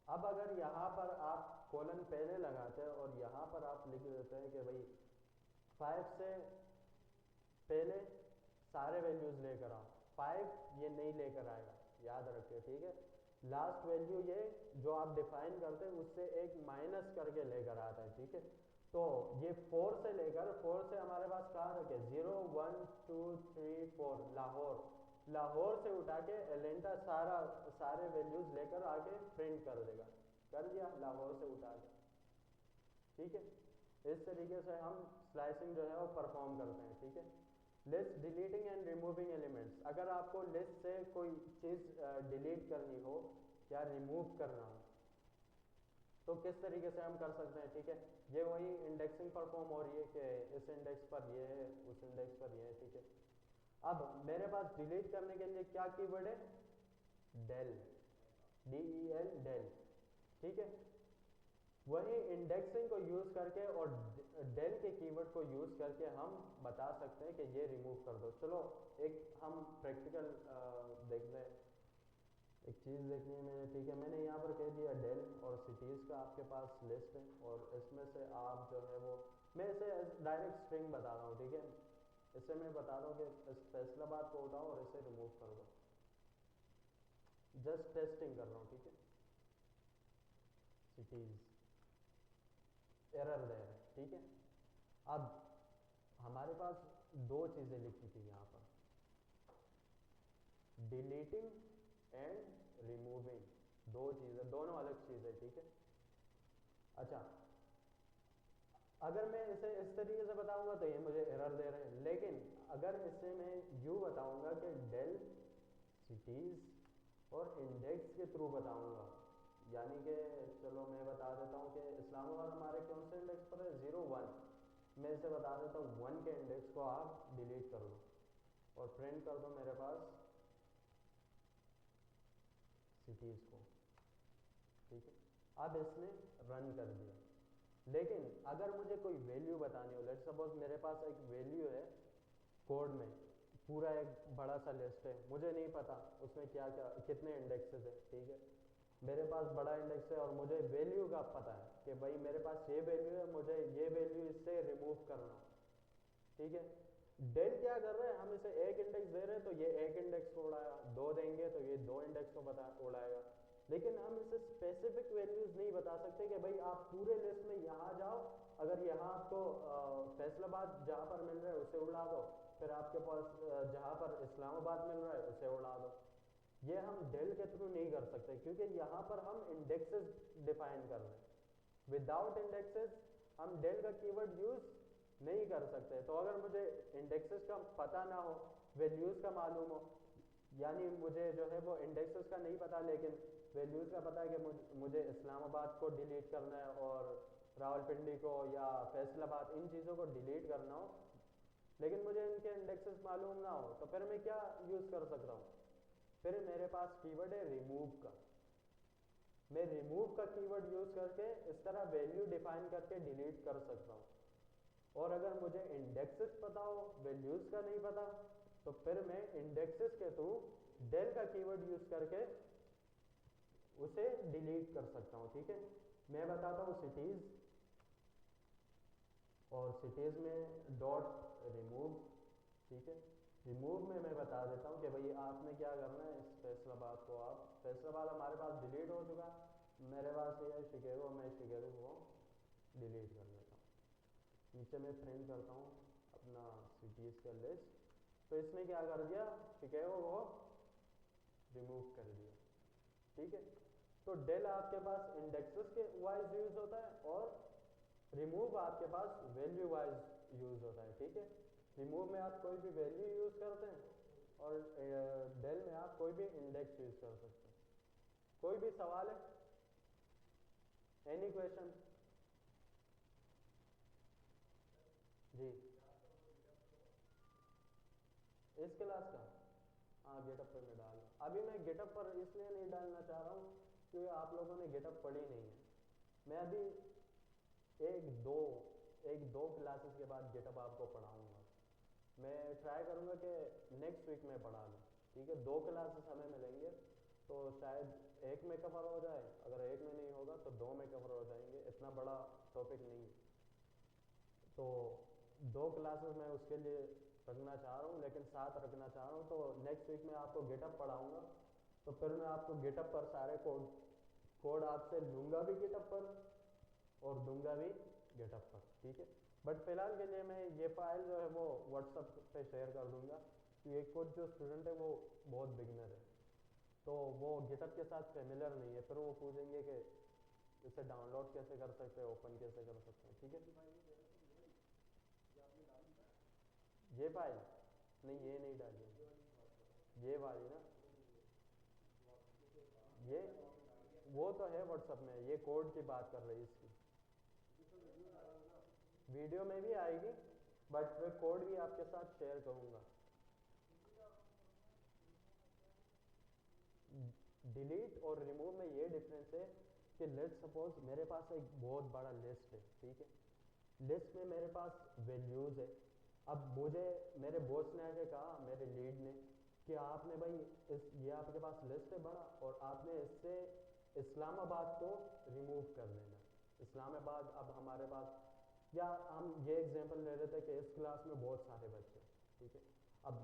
अब अगर यहाँ पर आप कॉलन पहले लगाते हैं और यहाँ पर आप लिख देते हैं कि भाई 5 से पहले सारे वैल्यूज लेकर आओ, 5 ये नहीं लेकर आएगा, याद रखिए, ठीक है। लास्ट वैल्यू ये जो आप डिफाइन करते हैं उससे एक माइनस करके लेकर आता है, ठीक है। तो ये 4 से लेकर, 4 से हमारे पास कहाँ रखे, 0 1 2 3 4 लाहौर, लाहौर से उठा के एलेंटा सारे वैल्यूज लेकर आके प्रिंट कर देगा, कर दिया लाहौर से उठा के, ठीक है। इस तरीके से हम स्लाइसिंग जो है वो परफॉर्म करते हैं, ठीक है। List deleting and removing elements, अगर आपको लिस्ट से कोई चीज़ डिलीट करनी हो या रिमूव करना हो तो किस तरीके से हम कर सकते हैं, ठीक है। ये वही इंडेक्सिंग परफॉर्म हो रही है कि इस इंडेक्स पर ये है, उस इंडेक्स पर ये है, ठीक है। अब मेरे पास डिलीट करने के लिए क्या कीवर्ड है, डेल, DEL, डेल, ठीक है। वही इंडेक्सिंग को यूज करके और डेल के कीवर्ड को यूज करके हम बता सकते हैं कि ये रिमूव कर दो। चलो एक हम प्रैक्टिकल देख लें, एक चीज़ देखनी है मैंने, ठीक है। मैंने यहाँ पर कह दिया डेल और सिटीज़ का आपके पास लिस्ट है, और इसमें से आप जो है वो, मैं इसे डायरेक्ट स्ट्रिंग बता रहा हूँ, ठीक है। इसे मैं बता रहा हूँ कि इस फैसलाबाद को उठाओ और इसे रिमूव कर दो, जस्ट टेस्टिंग कर रहा हूँ, ठीक है। सिटीज़ एरर दे रहा है, ठीक है। अब हमारे पास दो चीज़ें लिखी थी यहाँ पर, डिलीटिंग एंड रिमूविंग, दो चीज़ें, दोनों अलग चीज़ें, ठीक है। अच्छा, अगर मैं इसे इस तरीके से बताऊंगा तो ये मुझे एरर दे रहे हैं, लेकिन अगर इसे मैं यूँ बताऊंगा कि डेल सिटीज़ और इंडेक्स के थ्रू बताऊंगा, यानी कि चलो मैं बता देता हूँ कि इस्लामाबाद हमारे कौन से इंडेक्स पर है, 0 1, मैं इसे बता देता हूँ 1 के इंडेक्स को आप डिलीट कर दो और प्रिंट कर दो मेरे पास सिटीज़ को, ठीक है। अब इसने रन कर दिया, लेकिन अगर मुझे कोई वैल्यू बतानी हो, लेट्स सपोज मेरे पास एक वैल्यू है कोड में, पूरा एक बड़ा सा लिस्ट है, मुझे नहीं पता उसमें क्या क्या कितने इंडेक्सेस है, ठीक है। मेरे पास बड़ा इंडेक्स है और मुझे वैल्यू का पता है कि भाई मेरे पास ये वैल्यू है, मुझे ये वैल्यू इससे रिमूव करना, ठीक है। डेल क्या कर रहे हैं, हम इसे एक इंडेक्स दे रहे हैं तो ये एक इंडेक्स को उड़ाया, दो देंगे तो ये दो इंडेक्स को उड़ाएगा, लेकिन हम इसे स्पेसिफिक वैल्यूज नहीं बता सकते कि भाई आप पूरे लिस्ट में यहाँ जाओ, अगर यहाँ आपको फैसलाबाद जहाँ पर मिल रहा है उसे उड़ा दो, फिर आपके पास जहाँ पर इस्लामाबाद मिल रहा है उसे उड़ा दो। ये हम डेल के थ्रू नहीं कर सकते क्योंकि यहाँ पर हम इंडेक्सेस डिफाइन कर रहे हैं। विदाउट इंडेक्सेस हम डेल का कीवर्ड यूज नहीं कर सकते। तो अगर मुझे इंडेक्सेस का पता ना हो, वैल्यूज का मालूम हो, यानी मुझे जो है वो इंडेक्सेस का नहीं पता लेकिन वैल्यूज का पता है कि मुझे इस्लामाबाद को डिलीट करना है और रावलपिंडी को या फैसलाबाद, इन चीज़ों को डिलीट करना हो, लेकिन मुझे इनके इंडेक्सेस मालूम ना हो, तो फिर मैं क्या यूज़ कर सकता हूँ? फिर मेरे पास कीवर्ड है रिमूव का। मैं रिमूव का कीवर्ड यूज़ करके इस तरह वैल्यू डिफाइन करके डिलीट कर सकता हूँ। और अगर मुझे इंडेक्सेस पता हो, वैल्यूज़ का नहीं पता, तो फिर मैं इंडेक्सेस के थ्रू डेल का कीवर्ड यूज़ करके उसे डिलीट कर सकता हूँ। ठीक है, मैं बताता हूँ सिटीज़, और सिटीज़ में डॉट रिमूव। ठीक है, रिमूव में मैं बता देता हूँ कि भाई आपने क्या करना है, इस फैसलाबाद को, आप फैसलाबाद हमारे पास डिलीट हो चुका, मेरे पास ये शिकागो, मैं शिकागो को डिलीट कर देता हूँ। नीचे मैं प्रिंट करता हूँ अपना सिटीज़ का लिस्ट, तो इसने क्या कर दिया, शिकागो को रिमूव कर दिया। ठीक है, तो डेल आपके पास इंडेक्सेस के वाइज यूज होता है और रिमूव आपके पास वैल्यू वाइज यूज होता है। ठीक है, रिमूव में आप कोई भी वैल्यू यूज करते हैं और डेल में आप कोई भी इंडेक्स यूज कर सकते हैं। कोई भी सवाल है, एनी क्वेश्चन? जी, इस क्लास का, हाँ गेटअप पे मैं डाल, अभी मैं गेटअप पर इसलिए नहीं डालना चाह रहा हूँ क्योंकि आप लोगों ने गेटअप पढ़ी नहीं है। मैं अभी एक दो एक दो क्लासेस के बाद गेटअप आपको पढ़ाऊंगा। मैं ट्राई करूंगा कि नेक्स्ट वीक में पढ़ा लूँ। ठीक है, 2 क्लासेस हमें मिलेंगे, तो शायद एक में कवर हो जाए, अगर एक में नहीं होगा तो 2 में कवर हो जाएंगे, इतना बड़ा टॉपिक नहीं है। तो 2 क्लासेस मैं उसके लिए रखना चाह रहा हूँ, लेकिन साथ रखना चाह रहा हूँ। तो नेक्स्ट वीक में आपको गेटअप पढ़ाऊँगा, तो फिर मैं आपको गेटअप पर सारे कोड कोड आपसे लूँगा भी गेटअप पर और दूंगा भी गेटअप पर। ठीक है, बट फिलहाल के लिए मैं ये फाइल जो है वो व्हाट्सएप पे शेयर कर दूंगा, क्योंकि कुछ जो स्टूडेंट है वो बहुत बिगनर है, तो वो गेटअप के साथ फेमिलियर नहीं है, फिर वो पूछेंगे कि इसे डाउनलोड कैसे कर सकते हैं, ओपन कैसे कर सकते हैं। ठीक है, ये फाइल नहीं, ये नहीं डाली, ये वाली ना, ये वो तो है व्हाट्सएप में, ये कोड की बात कर रही है इसकी, वीडियो में भी आएगी, बट मैं कोड भी आपके साथ शेयर करूंगा। डिलीट और रिमूव में ये डिफरेंस है कि लेट्स सपोज मेरे पास एक बहुत बड़ा लिस्ट है। ठीक है, लिस्ट में मेरे पास वैल्यूज है। अब मुझे मेरे बॉस ने आके कहा, मेरे लीड ने, कि आपने भाई ये आपके पास लिस्ट है बड़ा, और आपने इससे इस्लामाबाद को रिमूव कर देना। इस्लामाबाद अब हमारे पास, या हम ये एग्जांपल ले लेते हैं कि इस क्लास में बहुत सारे बच्चे, ठीक है, अब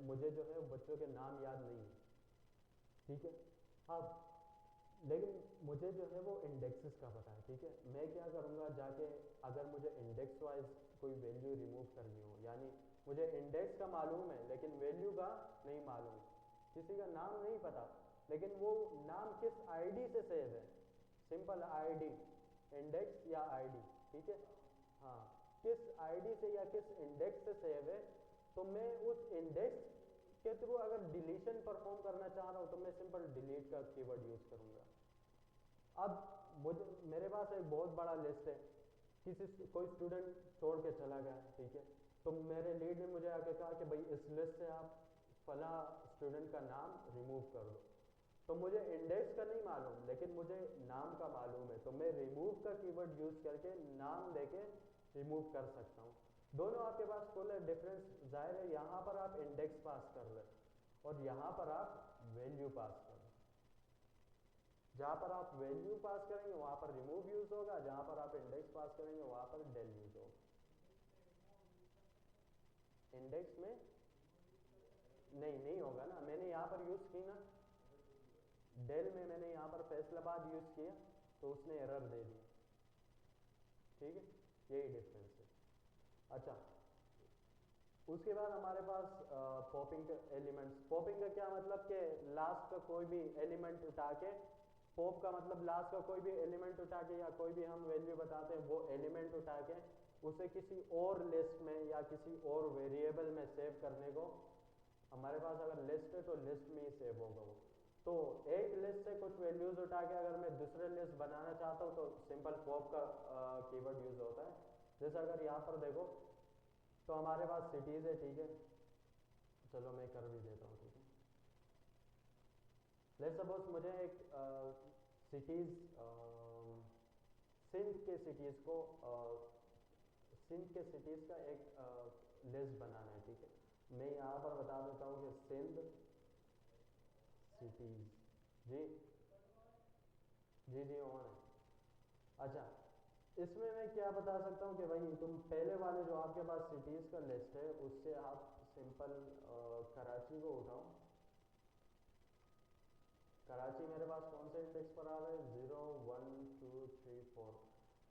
मुझे जो है बच्चों के नाम याद नहीं है। ठीक है, अब लेकिन मुझे जो है वो इंडेक्सेस का पता है। ठीक है, मैं क्या करूँगा, जाके अगर मुझे इंडेक्स वाइज कोई वैल्यू रिमूव करनी हो, यानी मुझे इंडेक्स का मालूम है लेकिन वैल्यू का नहीं मालूम, किसी का नाम नहीं पता, लेकिन वो नाम किस आईडी से सेव है, सिंपल आईडी, इंडेक्स या आईडी। ठीक है, हाँ, किस आईडी से या किस इंडेक्स से सेव है, तो मैं उस इंडेक्स के थ्रू अगर डिलीशन परफॉर्म करना चाह रहा हूँ तो मैं सिंपल डिलीट का कीवर्ड यूज करूंगा। अब मुझे मेरे पास एक बहुत बड़ा लिस्ट है, कोई स्टूडेंट छोड़ के चला गया। ठीक है, तो मेरे लीड ने मुझे आके कहा कि भाई इस लिस्ट से आप फला स्टूडेंट का नाम रिमूव कर दो, तो मुझे इंडेक्स का नहीं मालूम लेकिन मुझे नाम का मालूम है, तो मैं रिमूव का कीवर्ड यूज करके नाम देके रिमूव कर सकता हूँ। दोनों आपके पास फुल है, डिफरेंस जाहिर है, यहाँ पर आप इंडेक्स पास कर रहे और यहाँ पर आप वैल्यू पास कर रहे। जहाँ पर आप वैल्यू पास करेंगे वहाँ पर रिमूव यूज होगा, जहाँ पर आप इंडेक्स पास करेंगे वहाँ पर डेल यूज होगा। इंडेक्स में नहीं, नहीं होगा ना, मैंने यहाँ पर यूज की ना, डेल में मैंने यहाँ पर फैसलाबाद यूज किया तो उसने एरर दे दी। ठीक है, यही डिफरेंस है। अच्छा, उसके बाद हमारे पास पॉपिंग एलिमेंट्स। पॉपिंग का क्या मतलब कि लास्ट का कोई भी एलिमेंट उठा के, पॉप का मतलब लास्ट का कोई भी एलिमेंट उठा के, या कोई भी हम वैल्यू बताते हैं वो एलिमेंट उठा के उसे किसी और लिस्ट में या किसी और वेरिएबल में सेव करने को, हमारे पास अगर लिस्ट है तो लिस्ट में ही सेव होगा वो। तो एक लिस्ट से कुछ वैल्यूज उठा के अगर मैं दूसरे लिस्ट बनाना चाहता हूँ तो सिंपल पॉप का कीवर्ड यूज होता है। जैसे अगर यहाँ पर देखो तो हमारे पास सिटीज है, ठीक है, चलो मैं कर भी देता हूँ, ठीक है। लेट्स सपोज मुझे एक सिटीज सिंध के सिटीज को सिंध के सिटीज का एक लिस्ट बनाना है, ठीक है। मैं यहाँ पर बता देता हूँ कि सिंध सिटीज, जी जी जी ऑन है। अच्छा, इसमें मैं क्या बता सकता हूँ कि भाई तुम पहले वाले जो आपके पास सिटीज का लिस्ट है उससे आप सिंपल कराची को उठाओ। कराची मेरे पास कौन से इंडेक्स पर आ रहा है, 0 1 2 3 4।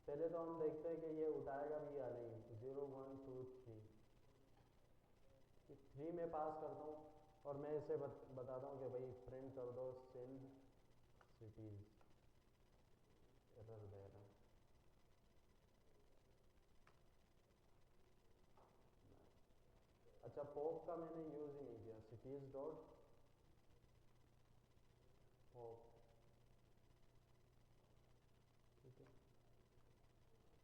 पहले तो हम देखते हैं कि ये उठाएगा भी या नहीं। 0 1 2 3 3 में पास करता हूँ और मैं इसे बताता हूँ कि भाई प्रिंट कर दो सिंध सिटीज। एरर दे रहा है। अच्छा, पॉप का मैंने यूज ही नहीं किया, सिटीज डॉट पॉप, ठीक है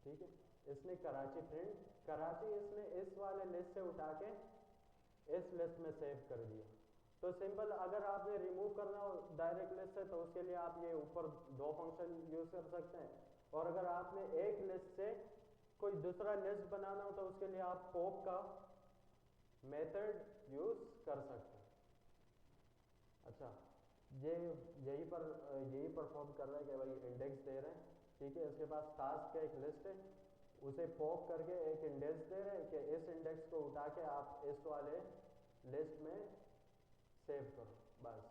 ठीक है। इसने कराची प्रिंट, कराची इसने इस वाले लिस्ट से उठा के इस लिस्ट में सेव कर दिया। तो सिंपल अगर आपने रिमूव करना हो डायरेक्ट लिस्ट से तो उसके लिए आप ये ऊपर दो फंक्शन यूज कर सकते हैं, और अगर आपने एक लिस्ट से कोई दूसरा लिस्ट बनाना हो तो उसके लिए आप पॉप का मेथड यूज कर सकते हैं। अच्छा, ये यही परफॉर्म कर रहा है कि भाई इंडेक्स दे रहे हैं, ठीक है। इसके पास टास्क का एक लिस्ट है, उसे पॉप करके एक इंडेक्स दे रहे हैं कि इस इंडेक्स को उठा के आप इस वाले लिस्ट में सेव करो, बस।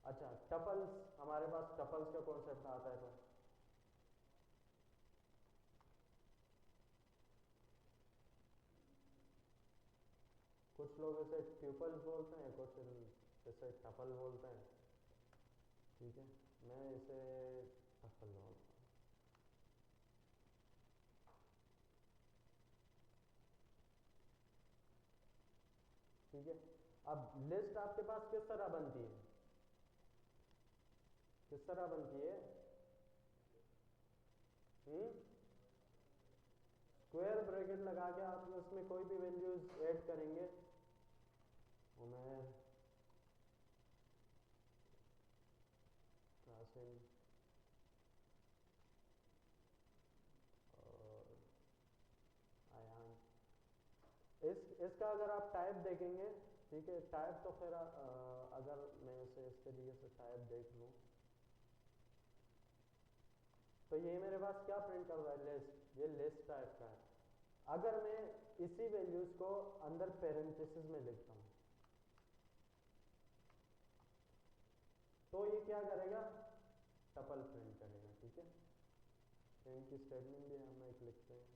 अच्छा, टपल्स, हमारे पास टपल्स का कॉन्सेप्ट आता है। तो कुछ लोग इसे ट्यूपल्स बोलते हैं, कुछ इसे टपल बोलते हैं, ठीक है। मैं इसे टपल बोलता हूँ, ठीक है। अब लिस्ट आपके पास किस तरह बनती है, किस तरह बनती है, स्क्वायर ब्रैकेट लगा के आप उसमें कोई भी वैल्यूज ऐड करेंगे। उमेर, कासिम और आयान, इसका अगर आप टाइप देखेंगे, ठीक है, टाइप तो फिर अगर मैं इसे इस तरीके से टाइप देख लूँ तो ये मेरे पास क्या प्रिंट कर रहा है, लिस्ट। ये लिस्ट टाइप का है। अगर मैं इसी वैल्यूज को अंदर पेरेंथेसिस में लिखता हूँ तो ये क्या करेगा, टपल प्रिंट करेगा, ठीक है। प्रिंट की स्टेटमेंट भी हम एक लिखते हैं,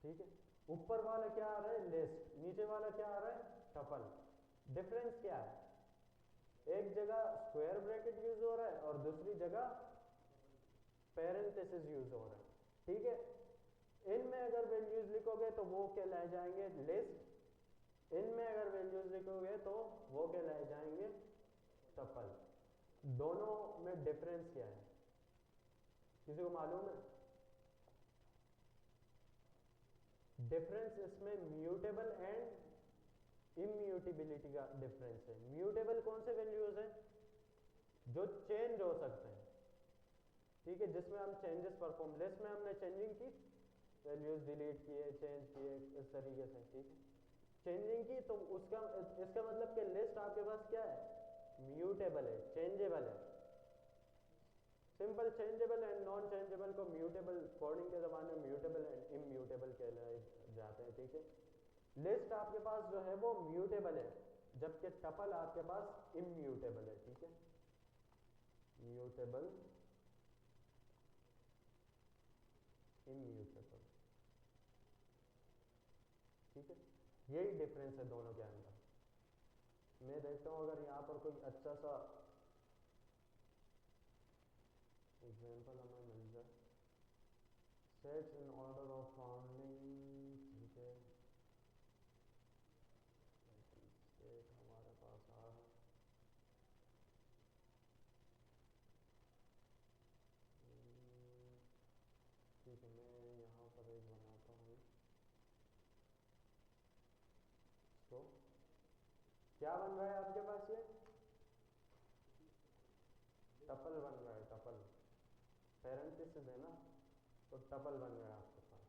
ठीक है। ऊपर वाला क्या आ रहा है, लिस्ट, नीचे वाला क्या आ रहा है, टपल। डिफरेंस क्या है, एक जगह स्क्वायर ब्रैकेट यूज हो रहा है और दूसरी जगह पेरेंथेसिस यूज हो रहा है, ठीक है। इनमें अगर वैल्यूज लिखोगे तो वो कहलाए जाएंगे लिस्ट, इनमें अगर वैल्यूज लिखोगे तो वो कहलाए जाएंगे टपल। दोनों में डिफरेंस क्या है, किसी को मालूम है? डिफरेंस इसमें म्यूटेबल एंड इम्यूटेबिलिटी का डिफरेंस है। म्यूटेबल कौन से वैल्यूज हैं, जो चेंज हो सकते हैं, ठीक है, जिसमें हम चेंजेस परफॉर्म, लिस्ट में हमने चेंजिंग की, वैल्यूज डिलीट किए, चेंज किए, इस तरीके से, ठीक है, चेंजिंग की। तो उसका इसका मतलब कि लिस्ट आपके पास क्या है, म्यूटेबल है, चेंजेबल है। Simple changeable and non changeable को म्यूटेबल, कोडिंग के जमाने में म्यूटेबल एंड इम्यूटेबल कहलाए जाते हैं, ठीक है। लिस्ट आपके पास जो है वो म्यूटेबल है, जबकि टपल आपके पास इम्यूटेबल है, ठीक है। म्यूटेबल, इम्यूटेबल, ठीक है। यही डिफरेंस है दोनों के अंदर। मैं देखता हूं अगर यहां पर कोई अच्छा सा एग्जाम्पल हमें मिल जाए। Sets in order of founding, ठीक है, सेट हमारे पास आ रहा है। ठीक है, मैं यहाँ पर एक बनाता हूँ। तो क्या बन रहा है आपके पास? ये टपल बन रहा है, टपल पैरेंथेसिस है ना, तो टपल बन गया आपके पास।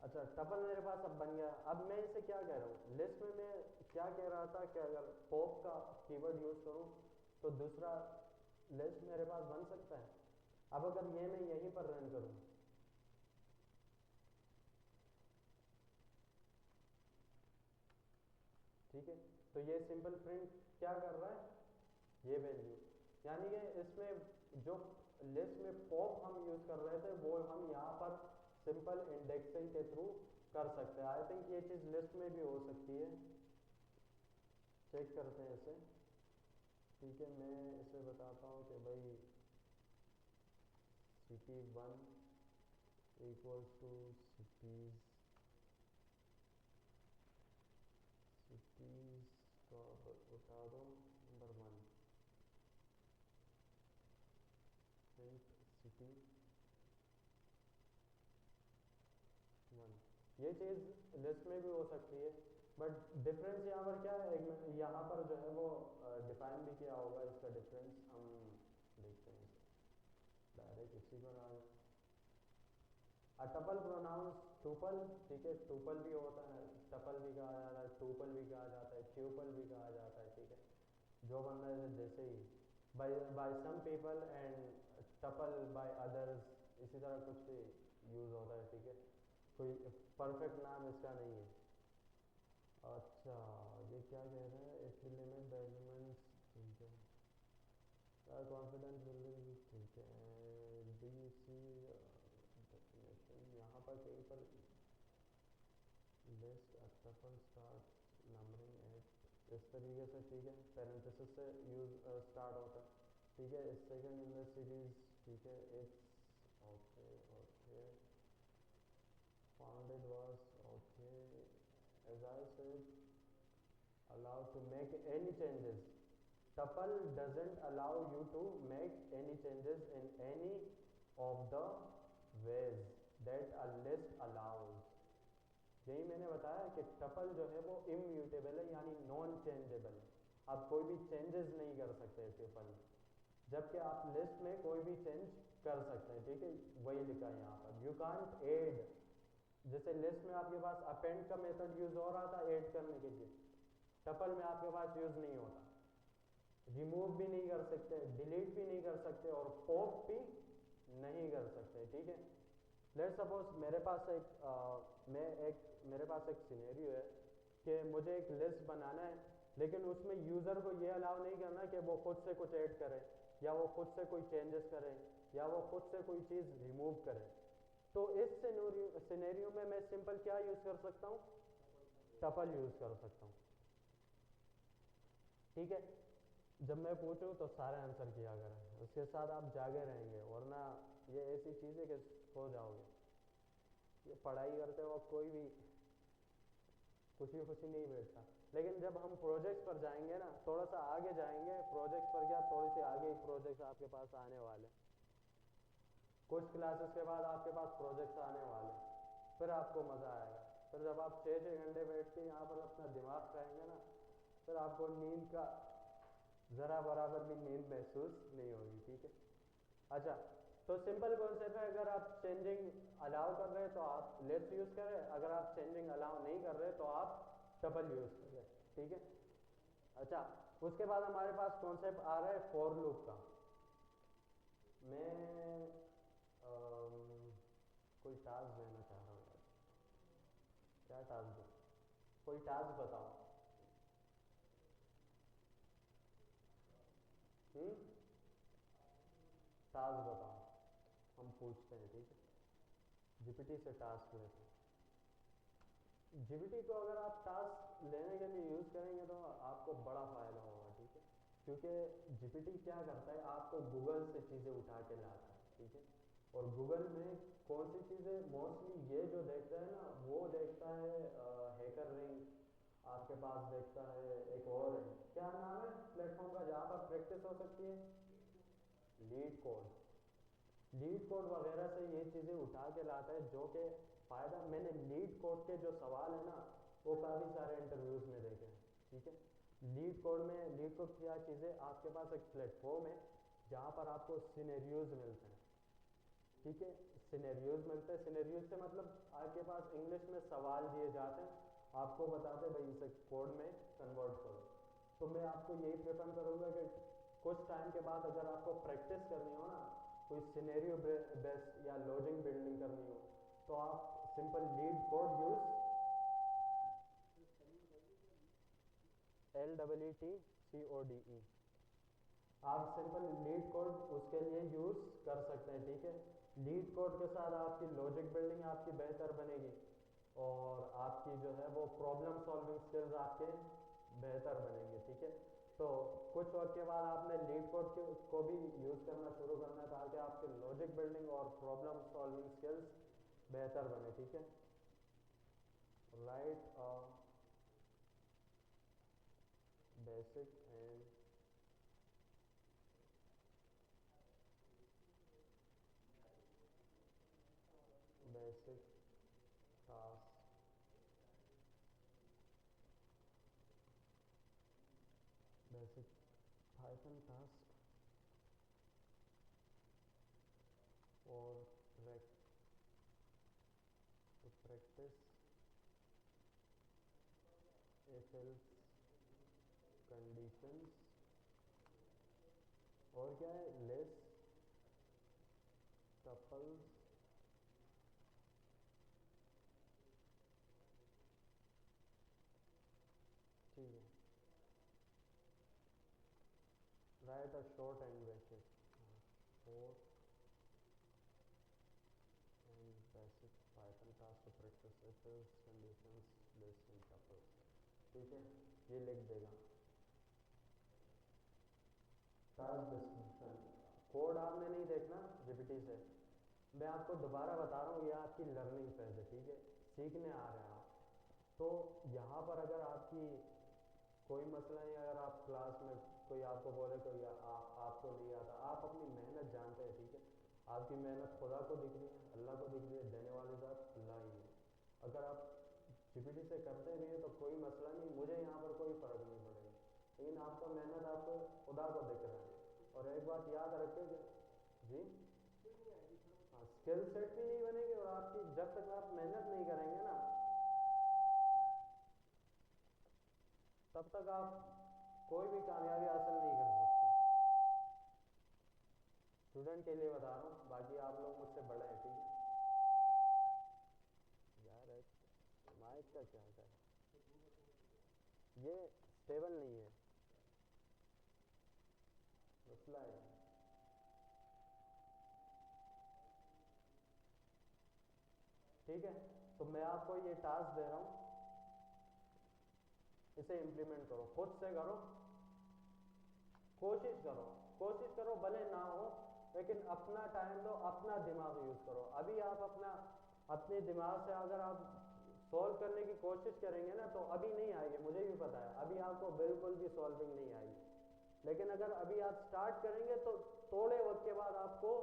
अच्छा, टपल मेरे पास अब बन गया। अब मैं इसे क्या कह रहा हूँ, लिस्ट में मैं क्या कह रहा था कि अगर पॉप का कीवर्ड यूज करूँ तो दूसरा लिस्ट मेरे पास बन सकता है। अब अगर ये मैं यहीं पर रन करूँ, ठीक है, तो ये सिंपल प्रिंट क्या कर रहा है, ये वैल्यू, यानी कि इसमें जो लिस्ट में पॉप हम यूज कर रहे थे वो हम यहाँ पर सिंपल इंडेक्सिंग के थ्रू कर सकते हैं। आई थिंक ये चीज़ लिस्ट में भी हो सकती है, चेक करते हैं इसे। ठीक है, मैं इसे बताता हूँ कि भाई city1 equals two cities, cities का उठा दो नंबर 1, प्रिंट सिटी 1। ये चीज़ लिस्ट में भी हो सकती है, बट डिफरेंस यहाँ पर क्या है, यहाँ पर जो है वो डिफाइन भी किया होगा इसका डिफरेंस, हम देखते हैं इसे डायरेक्ट इसी पर आ जाए। टपल प्रोनाउंस टूपल, ठीक है, टूपल भी होता है, टपल भी कहा जाता है, टूपल भी कहा जाता है, ट्यूपल भी कहा जाता है, ठीक है, जो बंदा है जैसे ही by by some people and topple by others, इसी तरह कुछ भी यूज़ होता है, ठीक है, कोई परफेक्ट नाम इसका नहीं है। अच्छा, ये क्या कह रहे हैं, it will limit the elements, ठीक है, कॉन्फिडेंट विल, ठीक है, डी यू सी डेफिनेशन यहाँ पर कहीं पर list tuple start numbering at, इस तरीके से, ठीक है, पैरेंथेसिस से यूज स्टार्ट होता है, ठीक है, सेकंड इन द सीरीज, ठीक है, it's okay, okay, founded was okay, as I said, allowed to make any changes. Tuple doesn't allow you to make any changes in any of the ways that a list allows. यही मैंने बताया कि tuple जो है वो immutable है, यानी non changeable है, आप कोई भी चेंजेस नहीं कर सकते ट्यूपल में, जबकि आप लिस्ट में कोई भी चेंज कर सकते हैं, ठीक है, वही लिखा है यहाँ पर, यू कांट एड, जैसे लिस्ट में आपके पास अपेंड का मेथड यूज हो रहा था ऐड करने के लिए, टपल में आपके पास यूज नहीं होता, रिमूव भी नहीं कर सकते, डिलीट भी नहीं कर सकते और पॉप भी नहीं कर सकते, ठीक है। लेट सपोज मेरे पास मेरे पास एक सिनेरियो है कि मुझे एक लिस्ट बनाना है, लेकिन उसमें यूज़र को ये अलाउ नहीं करना कि वो खुद से कुछ ऐड करे, या वो खुद से कोई चेंजेस करे, या वो खुद से कोई चीज़ रिमूव करे। तो इस सिनेरियो में मैं सिंपल क्या यूज़ कर सकता हूँ, टपल यूज़ कर सकता हूँ, ठीक है। जब मैं पूछूं तो सारे आंसर किया करें, उसके साथ आप जागे रहेंगे, वरना ये ऐसी चीज़ है कि सो जाओगे। ये पढ़ाई करते वक्त कोई भी खुशी खुशी नहीं बैठता, लेकिन जब हम प्रोजेक्ट्स पर जाएंगे ना, थोड़ा सा आगे जाएंगे प्रोजेक्ट्स पर, क्या थोड़ी सी आगे ही प्रोजेक्ट्स आपके पास आने वाले, कुछ क्लासेस के बाद आपके पास प्रोजेक्ट्स आने वाले, फिर आपको मज़ा आएगा। फिर जब आप 6-6 घंटे बैठ के यहाँ पर अपना दिमाग खाएंगे ना, फिर आपको नींद का ज़रा बराबर भी नींद महसूस नहीं होगी, ठीक है। अच्छा, तो सिंपल कॉन्सेप्ट है, अगर आप चेंजिंग अलाउ कर रहे हैं तो आप लेट्स यूज़ करें, अगर आप चेंजिंग अलाउ नहीं कर रहे तो आप डबल यूज़ करें, ठीक है। अच्छा, उसके बाद हमारे पास कॉन्सेप्ट आ रहा है फॉर लूप का। मैं कोई टास्क देना चाह रहा हूँ यार, क्या टास्क दूँ, कोई टास्क बताओ। हम्म, टास्क बताओ, हम पूछते हैं, ठीक है, जीपीटी से टास्क लेते हैं। जीपीटी को अगर आप टास्क लेने के लिए यूज़ करेंगे तो आपको बड़ा फ़ायदा होगा, ठीक है, क्योंकि जीपीटी क्या करता है, आपको गूगल से चीज़ें उठा के लाता है, ठीक है, और गूगल में कौन सी चीज़ें मोस्टली ये जो देखता है ना, वो देखता है हैकर रिंग, आपके पास देखता है एक और है, क्या नाम है प्लेटफॉर्म का जहाँ पर प्रैक्टिस हो सकती है, लीड कोड। लीड कोड वगैरह से ये चीज़ें उठा के लाता है, जो कि फ़ायदा मैंने लीड कोड के जो सवाल है ना वो काफ़ी सारे इंटरव्यूज़ में देखे हैं, ठीक है। लीड कोड में, लीड कोड क्या चीज़ें, आपके पास एक प्लेटफॉर्म है जहाँ पर आपको सिनेरियोज मिलते हैं, ठीक है। सिनेरियोज मिलते हैं, सिनेरियोज से मतलब आपके पास इंग्लिश में सवाल दिए जाते हैं, आपको बताते हैं भाई इसे कोड में कन्वर्ट करो। तो मैं आपको यही प्रेफर करूँगा कि कुछ टाइम के बाद अगर आपको प्रैक्टिस करनी हो ना, कोई सिनेरियो बेस्ड या लॉजिक बिल्डिंग करनी हो, तो आप simple leet code use, LEETCODE, आप सिंपल लीड कोड उसके लिए यूज़ कर सकते हैं, ठीक है। लीड कोड के साथ आपकी लॉजिक बिल्डिंग आपकी बेहतर बनेगी और आपकी जो है वो प्रॉब्लम सॉल्विंग स्किल्स आपके बेहतर बनेंगे, ठीक है। तो कुछ वक्त के बाद आपने लीड कोड को भी यूज़ करना शुरू करना है ताकि आपके लॉजिक बिल्डिंग और प्रॉब्लम सॉल्विंग स्किल्स बेहतर बने, ठीक है। Right basic and basic task, basic Python task और to practice if else conditions, और क्या है, लिस्ट टपल्स, ठीक है। Write a short and basic, short and basic Python task to practice if else conditions list and tuples, ठीक है। ये लिख देगा टास्क डिस्क्रिप्शन। कोड आपने नहीं देखना जीपीटी से, मैं आपको दोबारा बता रहा हूँ, ये आपकी लर्निंग फेज है, ठीक है, सीखने आ रहे हैं आप। तो यहाँ पर अगर आपकी कोई मसला नहीं, अगर आप क्लास में कोई आपको बोले कोई आपको नहीं आता, आप अपनी मेहनत जानते हैं, ठीक है। आपकी मेहनत खुदा को दिख रही है, अल्लाह को दिख रही है, देने वाले ज़ात अल्लाह ही है। अगर आप जीपीटी से करते भी हैं तो कोई मसला नहीं, मुझे यहाँ पर कोई फ़र्क नहीं पड़ेगा, लेकिन आपका मेहनत आपको खुदा को दिख रहा है। और एक बात याद रखें कि जी हाँ, स्किल सेट भी नहीं बनेगी और आपकी जब तक आप मेहनत नहीं करेंगे ना तब तक आप कोई भी कामयाबी हासिल नहीं कर सकते। स्टूडेंट के लिए बता रहा हूँ, बाकी आप लोग मुझसे बड़े हैं, ठीक है। यार माइक का क्या है, ये स्टेबल नहीं है, मसला है। ठीक है, तो मैं आपको ये टास्क दे रहा हूँ, इसे इम्प्लीमेंट करो, खुद से करो, कोशिश करो, कोशिश करो, भले ना हो लेकिन अपना टाइम दो, अपना दिमाग यूज़ करो। अभी आप अपने दिमाग से अगर आप सॉल्व करने की कोशिश करेंगे ना तो अभी नहीं आएगी, मुझे भी पता है अभी आपको बिल्कुल भी सॉल्विंग नहीं आएगी, लेकिन अगर अभी आप स्टार्ट करेंगे तो थोड़े वक्त के बाद आपको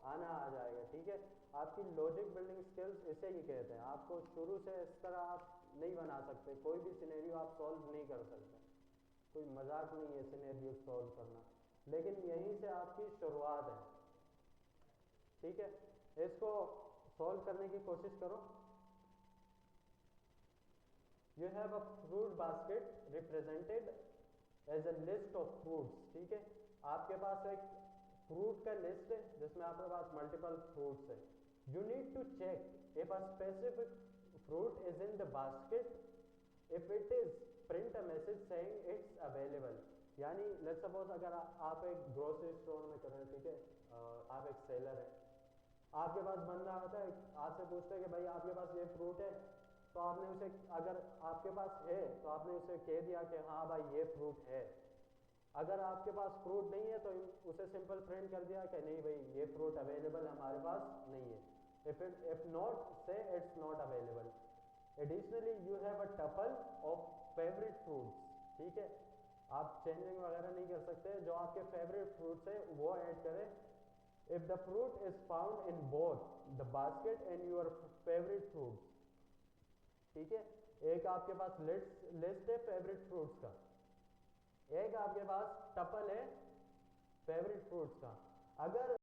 आना आ जाएगा, ठीक है। आपकी लॉजिक बिल्डिंग स्किल्स इसे ही कहते हैं। आपको शुरू से इस तरह आप नहीं बना सकते, कोई भी सिनेरियो आप सॉल्व नहीं कर सकते, कोई मजाक नहीं है सिनेरियो सॉल्व करना, लेकिन यहीं से आपकी शुरुआत है, ठीक है। इसको सॉल्व करने की कोशिश करो। You have a fruit basket represented as a list of fruits, ठीक है। आपके पास एक फ्रूट का लिस्ट है जिसमें आपके पास मल्टीपल फ्रूट्स है। You need to check if a specific fruit is in the basket, if it is print a message saying it's available. यानी लेट्स सपोज अगर आप एक ग्रोसरी स्टोर में कर रहे हैं, ठीक है, आप एक सेलर है, आपके पास बंदा आता है, आपसे पूछता है कि भाई आपके पास ये फ्रूट है, तो आपने उसे, अगर आपके पास है तो आपने उसे कह दिया कि हाँ भाई ये फ्रूट है, अगर आपके पास फ्रूट नहीं है तो उसे सिंपल प्रिंट कर दिया कि नहीं भाई ये फ्रूट अवेलेबल हमारे पास नहीं है। इफ नॉट से it's not available. Additionally you have a tuple of favourite fruits, ठीक है, आप चेंजिंग वगैरह नहीं कर सकते, जो आपके फेवरेट फ्रूट्स है वो ऐड करें। If the fruit is found in both the basket and your favourite fruits, ठीक है, एक आपके पास लिस्ट है फेवरेट फ्रूट्स का, एक आपके पास टपल है फेवरेट फ्रूट्स का। अगर